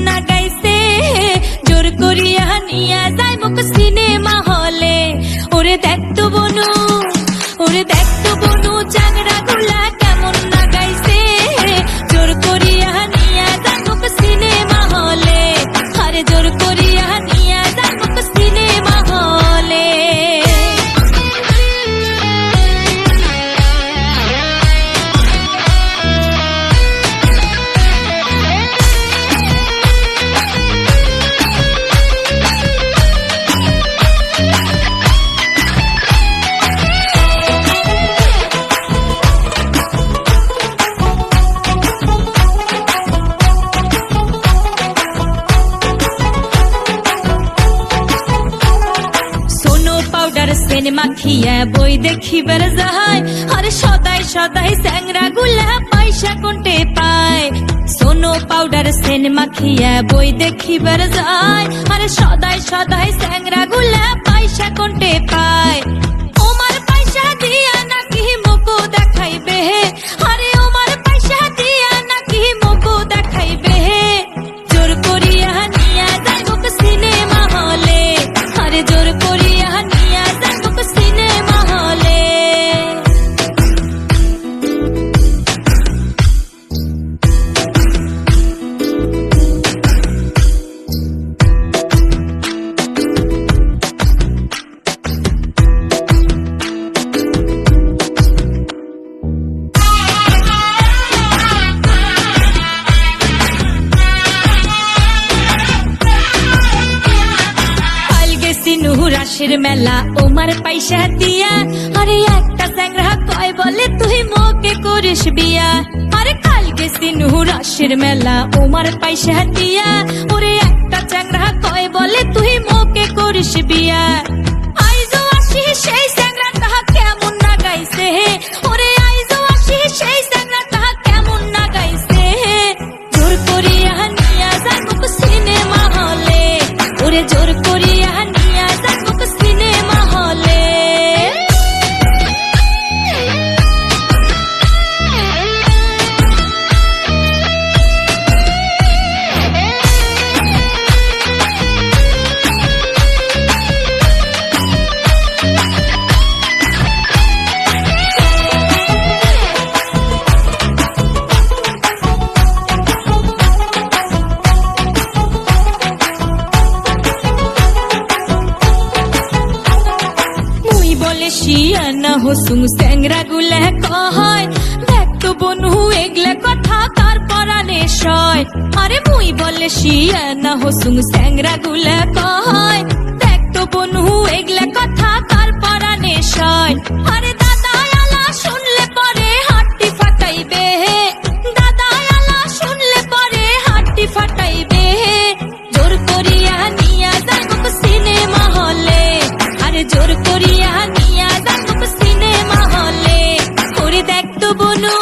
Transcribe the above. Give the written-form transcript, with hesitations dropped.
না গাইছে, জোর করিয়া নিয়া যায় মুখ সিনেমা হলে। ওরে দেখতো বনু, ওরে দেখতো বনু, চাংরা গুলা কেমন না গাইছে, জোর করিয়া নিয়া যায় মুখ সিনেমা হলে। আরে জোর করিয়া নিয়া যায় মুখ সিনেমা হলে। সিনেমা খিয়া বই দেখিবার যায়, আরে সদাই সদাই স্যাংরা গুলা পয়সা কোনটে পায়। সোনো পাউডার সিনেমা খিয়া বই দেখিবার যায়, আরে সদাই সদাই স্যাংরা গুলা পয়সা কোনটে পায়। ওমার পয়সা দিয়া নাকি মুকু দেখাইবে, আরে ওমার পয়সা দিয়া নাকি মুকু দেখাইবে। জোর করিয়া নিয়া যায় মুখ সিনেমা হলে, আরে জোর করিয়া নিয়া যায় মুখ সিনেমা হলে। রাশের মেলা ওমার পয়সা দিয়া, আরে একটা স্যাংরা কয় বলে তুই মোকে করিস বিয়া। আরে কাল গেছি নুহু রাশের মেলা ওমার পয়সা দিয়া, ওরে একটা চ্যাংরা কয় বলে তুই মোকে করিস বিয়া। আইজো আসি সেই স্যাংরা তাহা কেমন না গাইছে, ওরে আইজো আসি সেই স্যাংরা তাহা কেমন না গাইছে। জোর করিয়া নিয়া যায় মুখ সিনেমা হলে, ওরে জোর করিয়া নিয়া যায় মুখ সিনেমা হলে। শিয়ানা হসুং স্যাংরা গুলা কয়, দেখতো বনু এগলা কথা তার পরানে সয়। আরে মুই বলে শিয়ানা হসুং স্যাংরা গুলা কয়, দেখতো বনু এগলা কথা তার পরানে সয়। আরে দাদা আলা শুনলে পরে হাট্টি ফাটাইবে, দাদা আলা শুনলে পরে হাট্টি ফাটাইবে। জোর করিয়া নিয়া যায় মুখ সিনেমা হলে, আরে জোর করিয়া নিয়া যায় মুখ সিনেমা হলে। ওরে দেখতো বনু,